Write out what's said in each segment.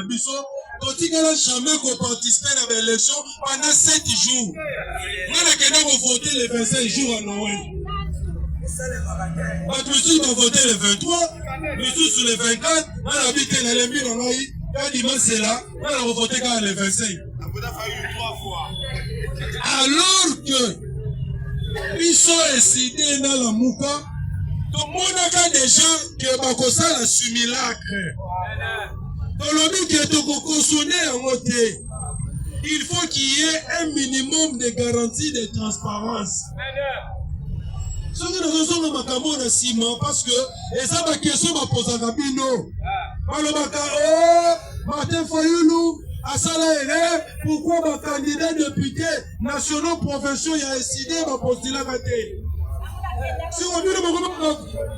biso, totikala jamais qu'on participe à l'élection pendant 7 jours. On a voté les 25 jours à Noël. Monsieur va voter le 23, monsieur sur le 24, on a habité les lembi dans l'œil, quand dimanche c'est là, on a voté quand le 25. Alors que ils sont décidés dans la mouka, tout le monde a des gens qui ont ça la simulacre. Dans le but qui est consommé en côté, il faut qu'il y ait un minimum de garantie de transparence. Ce qui nous sommes dans le ciment parce que et ça ma question m'a posé à Gabino. Martin Fayoulou, à Salaire, pourquoi ma candidat député national provinciaux a décidé de postuler à côté? Si on veut le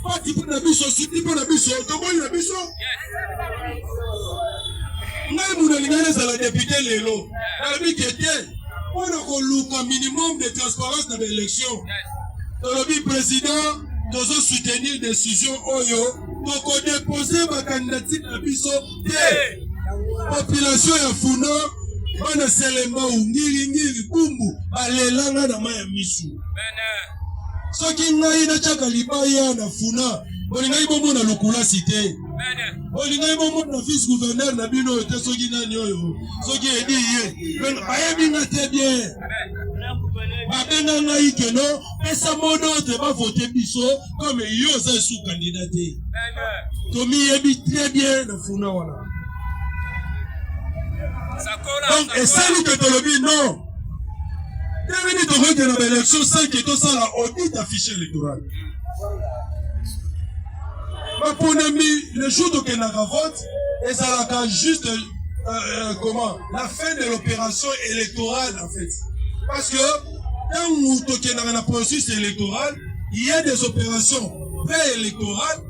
pas type de biso, si type de biso, tu vois le biso? Nous avons la députée Lélo. La vie qui était, on a un minimum de transparence dans l'élection. Le président doit soutenir des décisions Oyo, donc déposer ma candidature à biso. Population ya Funa, on a seulement ngiri kumbu, alelanga na maya misu. Ce qui n'a pas chaka libaya na Funa, on a ibomo na lukula cité. On a ibomo na fils gouverneur na bino ete soki na nyoyo. Soki edi ye, ben bayebi na te bien. Babena na ikeno, esa modo te ba voter biso comme yo za sous candidaté. Tomi yebi très bien na Funa wala. Donc, et ça nous que tu le dis, non. Devenu de regarder dans l'élection sans que tout ça la audit affiché électoral. Mais pour le jour de Kenaka vote, et ça la juste comment la fin de l'opération électorale en fait. Parce que quand nous toquons dans la processus électoral, il y a des opérations pré-électorales,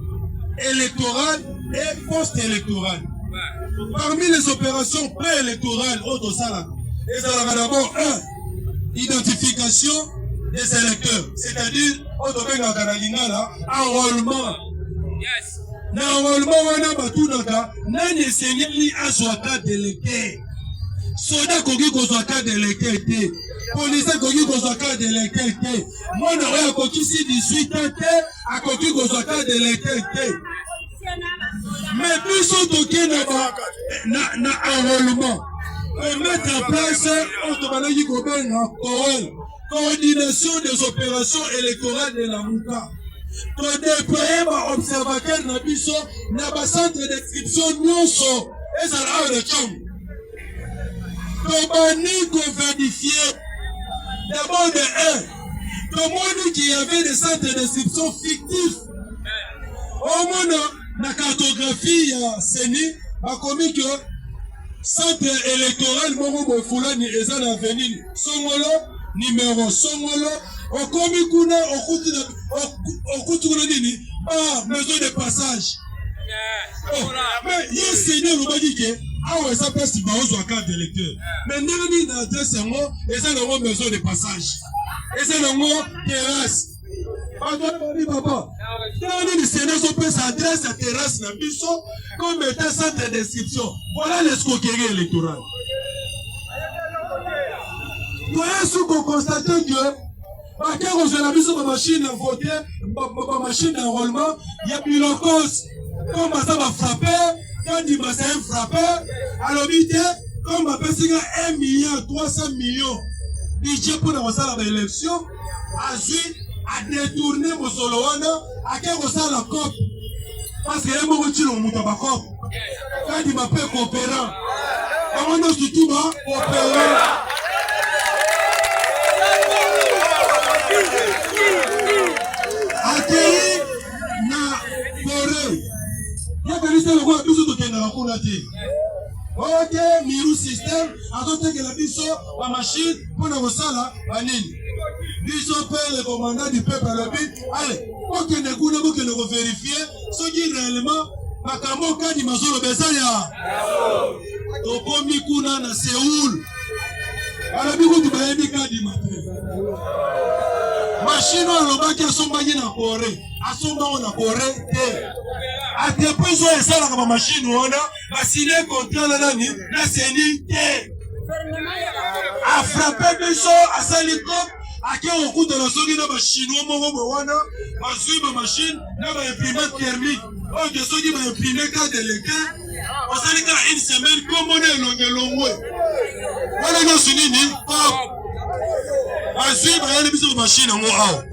électorales et post-électorales. Parmi les opérations pré-électorales, et ça va d'abord identification des électeurs, c'est-à-dire enrôlement. Enrôlement, on a battu nani seigneli azwaka d'électeur. Soda kogi kozwaka d'électeur te. Police kogi kozwaka d'électeur te. Mwana oya kokisi 18 ans te, akoki kozwaka d'électeur te. Mais plus on toqué na enrôlement, pour mettre en place coordination des opérations électorales de la Mouka. Pour déployer un observateur na biso na ba centre d'inscription nyonso ezala de cham. Pour bani ko vérifier d'abord de tout le monde qui avait des centres d'inscription fictifs. Au moins la cartographie ya Seni a commis que centre électoral Morobo Fulani eza na avenue Songolo numéro Songolo au commis kuna okuti nini maison de passage. Mais il Seigneur nous dit que ah ça passe par aux carte d'électeur. Mais nani na adresse ngo eza na maison de passage. Eza na terrasse. Papa, quand le Sénat s'adresse à terrasse na biso comme étant centre d'inscription. Voilà l'escroquerie électorale. Nous avons constaté que quand on a vu sur ma machine à voter, ma machine d'enrôlement, il y a plus de cause. Comme ça va frapper, quand il va frapper, alors vite, comme ma personne a 1 million 300 millions, budget pour l'élection, ensuite, à détourner mon soloana, à quel ça la COP. Parce que les mots qui l'ont monté à la COP. Quand il m'appelle coopérant, on a surtout coopérant. Accueilli na forêt. Il y a des listes de voix, tout ce qui est dans la coulée. Ok, Miru système, à côté de la biso, la machine, pour nous ça là, biso père le commandant du peuple à l'obit. Allez, pour que nous goûtons, que nous vérifier ce qui réellement, Makamo Kadi Mazolo Besaya. Tokomi Kuna na Séoul. Alors, nous avons dit Kadi Maté. Machine alobaki asombaki na Corée. Asombango na Corée te. Atepo zo esala ka machine wana, basine contrat na nani na seni te. A frappé biso asali comme ake okuta na soki na bachinois moko bowana bazwi ba machine na ba imprimante thermique oyo ke soki ba imprime carte d'électeur osali kaka une semaine komona elongelongwe wana nyonso nini pop bazwi bayali biso machine yango awa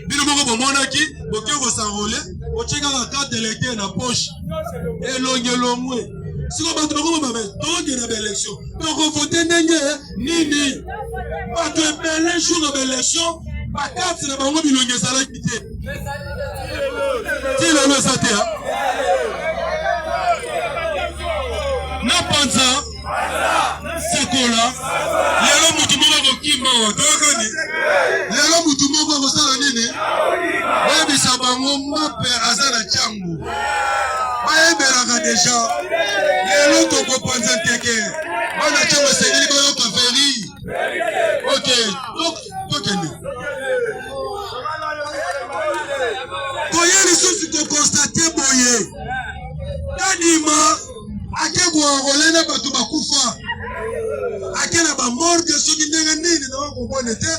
bino moko bomonaki boke kosanrole otie kaka carte d'électeur na poche elongelongwe siko bato bakoma babe tokende baélection tokovote ndenge nini bato ebele jour na baélection bakarte na bango bilongi ezalaki te ti lelo eza te na panza sekola lelo mutu moko akokima wa tokani lelo mutu moko akosala nini oyebisa bango mape aza na ntiango bayebelaka deja lelo tokopanza teke bana ntiango esengeli koyoka veri ok tokende koye lisusu kokonstate boye kadima ake koarole na bato bakufa ake na bamorge soki ndenge nini na bakobone te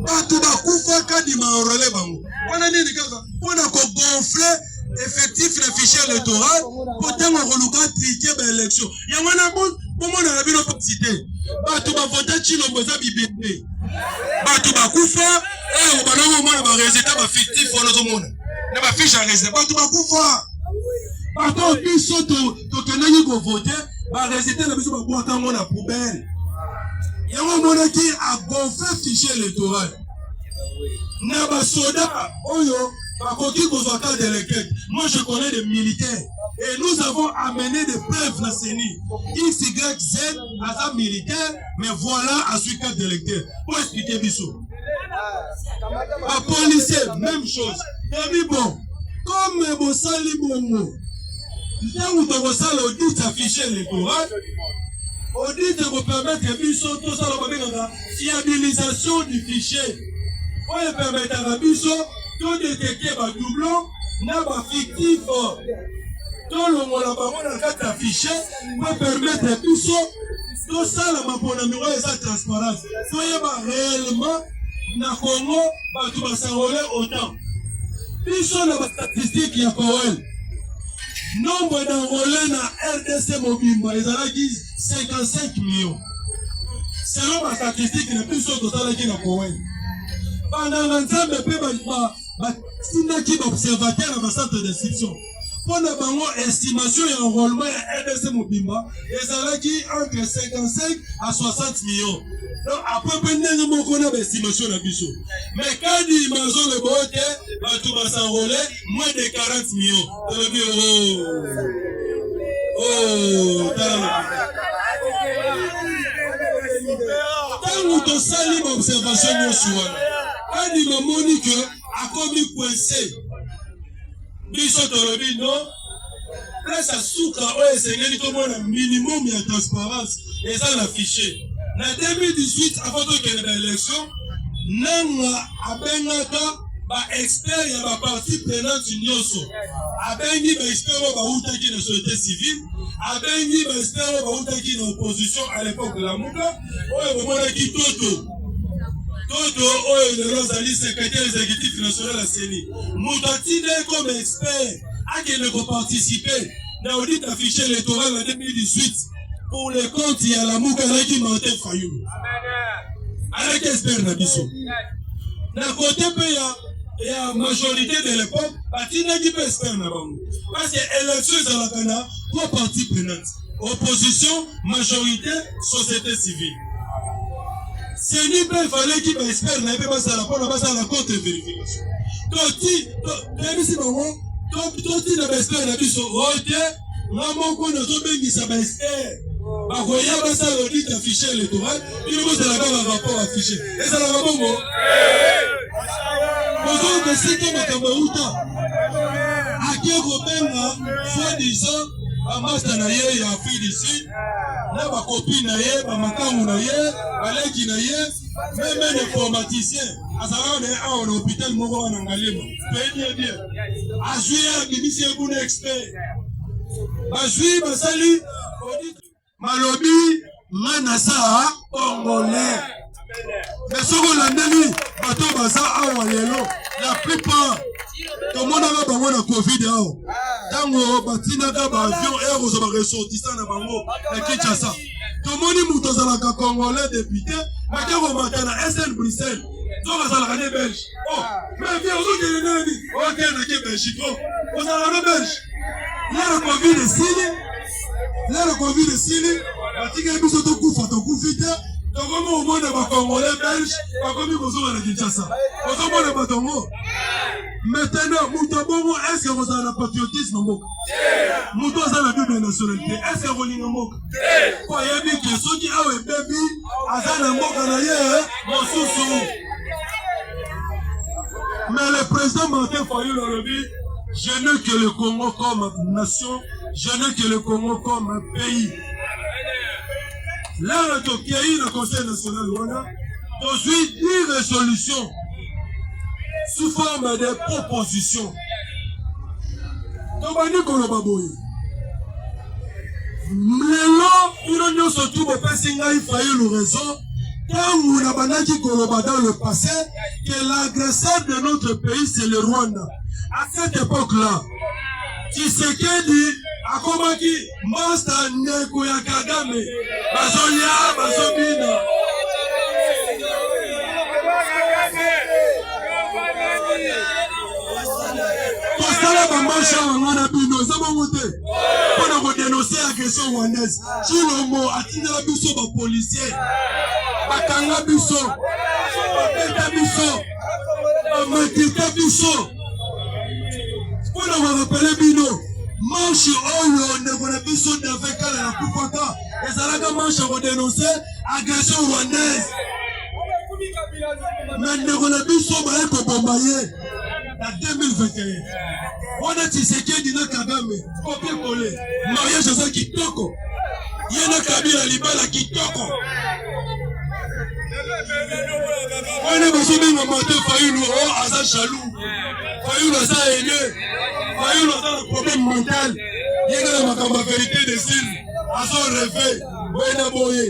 bato bakufa kadima arole bango wana nini kaka mpona kogonfle effectif na fichier électoral po ntango akoluka trike baélection yango wana bomona na bino pasi te bato bavote chilombo eza bibebe bato bakufa oyo banango omona baresultat bafictif wana ozomona na bafiche ya résultat bato bakufa bato biso tokendaki kovote baresultat na biso babwakango na poubelle yango omonaki agonfle fichier électoral na basoda oyo bakoki kozwa carte d'électeur. Moi je connais des militaires et nous avons amené des preuves na CENI XYZ aza militaire mais voilà à suite carte d'électeur pour expliquer biso ba policier même chose et bon comme bosali bongo ntango tokosala audit ya fichier électoral audit ko permettre biso tosala babengaka fiabilisation du fichier oyo permettre biso to détecter ba doublon na ba fictif to longola bango na kati ya fichier pour permettre biso tosala mapona miro eza transparence toyeba réellement na Congo bato basangole autant biso na ba statistique ya Powell nombre d'enrôlés na RDC Mobimba ezalaki 55 millions selon ba statistique na biso tosalaki na Powell pendant nzambe pe batindaki baobservateur na bacentre d'inscription mpona bango estimation ya enrôlement ya RDC Mobimba ezalaki entre 55 à 60 millions donc après pe ndenge moko na baestimation na biso mais kadi mazoloba oyo te bato basenrôle moins de 40 millions tolobi ntango tosali baobservation nyonso wana kadi mamoni ke akomi coincé biso tolobi non place asuka oyo esengeli tomona minimum ya transparence eza na fichier na 2018 avant tokende na élection nanga abengaka baexpert ya baparti prenante nyonso abengi baexpert oyo bautaki na société civile abengi baexpert oyo bautaki na opposition à l'époque lamuka oyo bomonaki Toto oyo lelo azali secrétaire exécutif national ya CENI moto atinde comme expert akende koparticiper na audit ya fichier électoral en 2018 pour les comptes ya Lamuka alaki Martin Fayulu alaki expert na biso na côté pe ya majorité de l'époque batindaki pe expert na bango parce que élection ezalaka na trois parties prenantes opposition majorité société civile CENI pe fallait qu'il espère na pe basala pona basala compte vérification toti bango toti na expert na biso ote ngamoko nozobengisa ba expert bakoya basala audit ya fichier électoral ili bozala kaka rapport affiché ezalaka bongo bozokesika makambo euta ake kobenga soi-disant master na ye ya Afrique du Sud, na ba copine na ye, ba makamu na ye, ba leki na ye, même les informaticiens. Azara na a on hôpital moko na Ngalema. Payé bien. Ajuya bibisi ebune expert. Bajui basali malobi manasa congolais. Mais ce qu'on a dit, bateau baza awa lelo, la plupart tout le monde a bango na Covid ao. Tango batina ka ba avion air aux ressortissants na bango na Kinshasa. Tout le monde muto za ka congolais député, makero matana SN Bruxelles. Donc ça la gagné belge. Oh, mais viens aux autres nani. OK na ke Belgique. Oh, on a la belge. Là le Covid est signé. Là le Covid est signé. Batika biso to kufa to kufite. Comment au monde va congolais belge, pas comme ils vont à Kinshasa. Comment le bateau? Maintenant, Moutobongo, est-ce que vous avez le patriotisme? Mouto a la double nationalité. Est-ce que vous avez le mot? Croyez bien que ceux qui ont un bébé, à la mot en ailleurs, mon sous-sous. Mais le président Martin Fayulu le dit, je n'ai que le Congo comme nation, je n'ai que le Congo comme pays. Là, le Conseil national, voilà, aujourd'hui, 10 résolutions sous forme de propositions. Tobani Kolobaboy. Lelo, il y a surtout des personnes qui ont raison. Quand on a banaki Koloba dans le passé, que l'agresseur de notre pays, c'est le Rwanda. À cette époque-là, Tshisekedi akomaki master Ndeko ya Kagame bazolia bazobina kosala bamarche wana bino zabangote pona ko dénoncer agression rwandaise Chilombo atindela biso ba policier bakanga biso bapeta biso bamakita biso. On va rappeler Bino, manche oyo ndeko na biso d'avec la kupaka ezalaka manche ko dénoncer agression rwandaise. Mais ndeko na biso ba ko bombaye en 2021. On a Tshisekedi na Kagame, copier coller. Mariage ça kitoko. Yena Kabila libala kitoko. On est besoin de Martin Fayulu oh aza jaloux. Fayulu aza aîné. Fayulu aza un problème mental. Il y a la vérité des îles. Azo rêvé. Wena boye.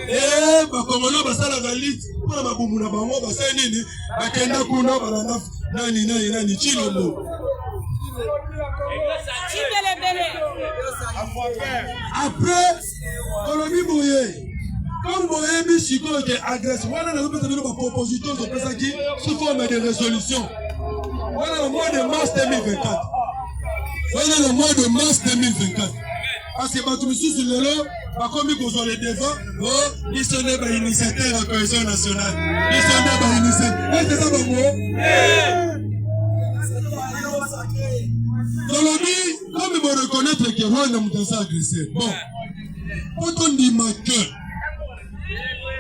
Eh, bakongolo basala galit. Pour la boumou na bango basala nini? Bakenda kuna balanda nani Chilombo. Après, Colombie boye. Comme vous avez mis Chico qui agresse, voilà la proposition de Pesaki sous forme de résolution. Voilà le mois de mars 2024. Voilà le mois de mars 2024. Parce que quand tu me suis sur le lot, comme ils ont les devants, ils sont des initiateurs de la cohésion nationale. Ils sont des initiateurs. C'est ça, Colombie, comme ils vont reconnaître que Rwanda m'a agressé. Bon, quand on dit ma gueule,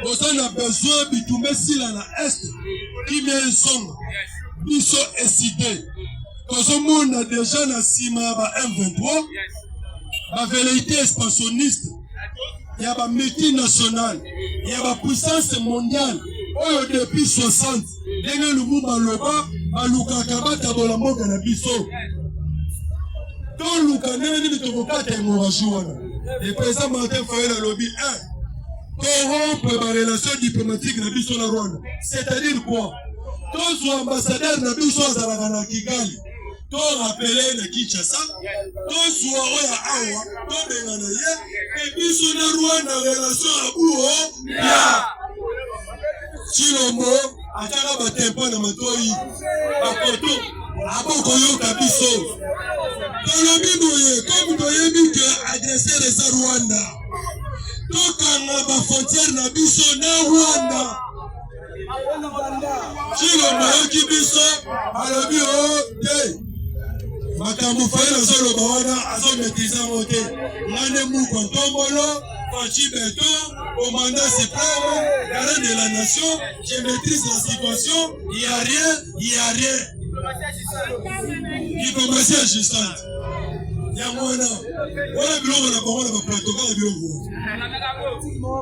on a besoin de tomber si la est qui vient sombre. Ils sont excités. Quand on a déjà la CIMA M23, la velléité expansionniste, il y a la multinationale, il y a la puissance mondiale. Depuis 60, il y a le mouvement Loba, Alukakaba, Tabolamo, Ganabiso. Dans le canal, il y a le président Martin Fayulu lobby 1. Corrompre ma relation diplomatique na biso na Rwanda. C'est-à-dire quoi? Tous les ambassadeurs na biso azalaka na Kigali. Tous rappelé na Kinshasa. Tous oya awa. Tous benga na ye. Et biso na Rwanda relation abuo. Ya. Chilombo ataka batempo na matoi. Bakoto. Aboko yoka biso. Tolobi boye. Comme toyebi que agresser les Rwanda. Tokanga ba frontière na biso na Rwanda. Chilombo yoki biso alobi o te. Makambo Fayulu azoloba wana azo maîtriser moté. Ngane muko ntombolo, Fachi Beto, au mandat suprême, garant de la nation, je maîtrise la situation, il y a rien. Qui commençait à Justante. Yamwana. Wala biloko na bango na ba protocole ya biloko.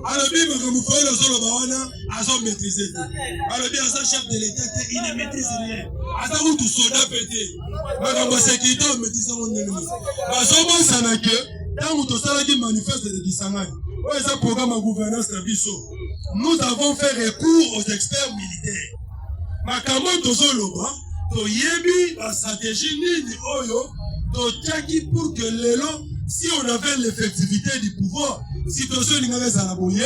Alobi makamufanya solo bawana azo maîtriser. Alobi asa chef de l'État il ne maîtrise rien. Asa tout soldat pété. Makambo sécurité on maîtrise mon ennemi. Bazobo sanake tant to sala qui manifeste de Kisangani. Ouais, ça programme à gouvernance de Bisso. Nous avons fait recours aux experts militaires. Makambo tozoloba to yebi la stratégie nini oyo to tchaki pour que l'élo si on avait l'effectivité du pouvoir situation n'ingavait ça la boye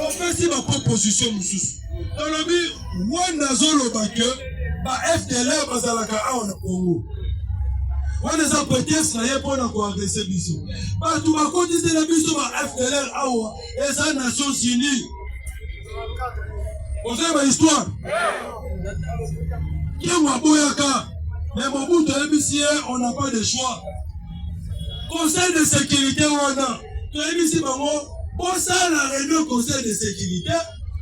on fait si ma proposition mususu dans le but wana zoloba que ba FDLR bazalaka awa na Congo wana za prétexte na ye pona ko agresser biso ba tu ba kotise na biso ba FDLR awa eza Nations Unies. Vous savez ma histoire? Qui m'a boyaka? Mais mon bout de l'ébicier, on n'a pas de choix. Conseil de sécurité, on a. Tu as dit, bon, ça, la réunion conseil de sécurité,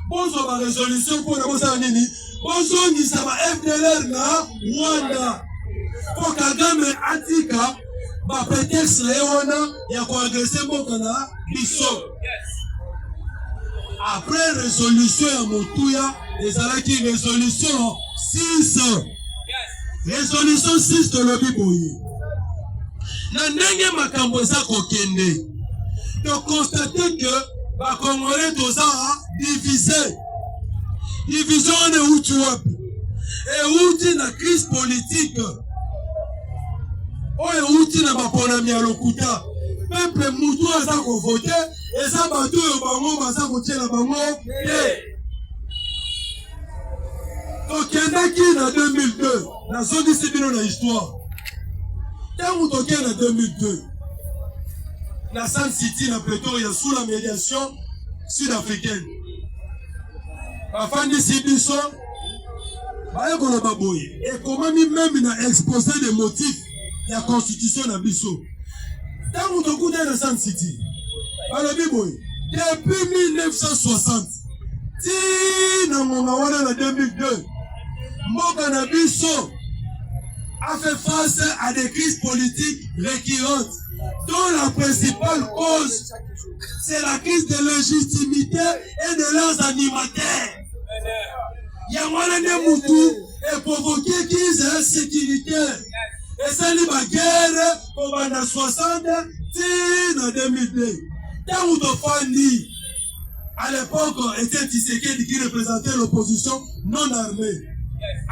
bon, ça va résolution pour la bossa nini, bon, ça va FDLR na Rwanda. Pour Kagame Atika, bah, prétexte, on a, il y a quoi agresser mon canard, biso. Après résolution à Moutouya, les alaki résolution 6. Résolution 6 de l'Obiboye. Nandenge makambo za kokende. De constater que les Congolais toza divisé. Division de Outuap. Et Outi na crise politique. Oye Outi na baponami ya lokuta. Peuple Moutou aza ko voter. Et ça bateau yo bango baza ko tiela bango. Tokendaki na 2002. Na zone sibino na histoire. Tant toke na 2002. Na San City na Pretoria sous la médiation sud-africaine. Afandi Sibiso baye kono baboye. Et comment même na exposé des motifs de la constitution na biso. Tant tokuta na San City. Depuis 1960, si nous avons en 2002, Mboka Nabiso a fait face à des crises politiques récurrentes, dont la principale cause, c'est la crise de légitimité et de leurs animateurs. Yamwana Moutou est provoqué crise sécuritaire. Et c'est la guerre pour les 60 en 2002. Tant où Fandi, à l'époque, était Tshisekedi qui représentait l'opposition non armée,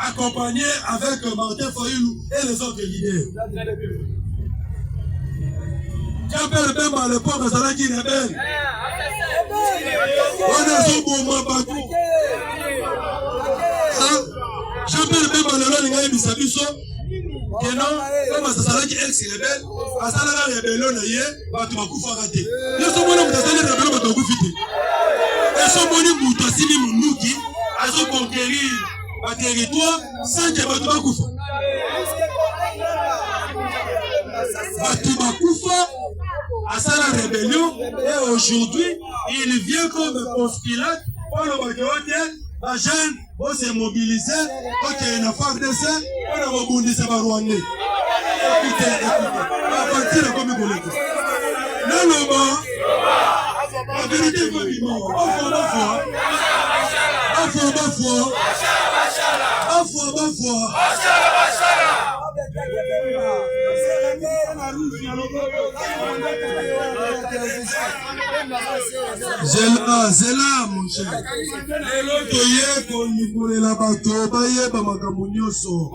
accompagné avec Martin Fayulu et les autres leaders. Jean-Pierre Bemba à l'époque, c'est qui rebelle. On a son bon bateau. Jean-Pierre Bemba le long de Bisabiso. Que non, comme ça s'arrête ex-rebelle, à ça la rébellion na ye, ba tu bakufa raté. Nous sommes là pour ça les rébellions ba tu bakufite. Et sont boni muto simi munuki, azo conquérir ba territoire sans que ba tu bakufa. Ba tu bakufa à ça la rébellion et aujourd'hui, il vient comme conspirat pour le bakote. La jeune, on s'est mobilisé, quand il y a une FARDC, on a rebondi ces Rwandais. Écoutez, à partir de comme vous voulez. Non, non, la vérité est comme il mort. Zela, mon cher. Toye konikolela bato bayeba makambo nyonso.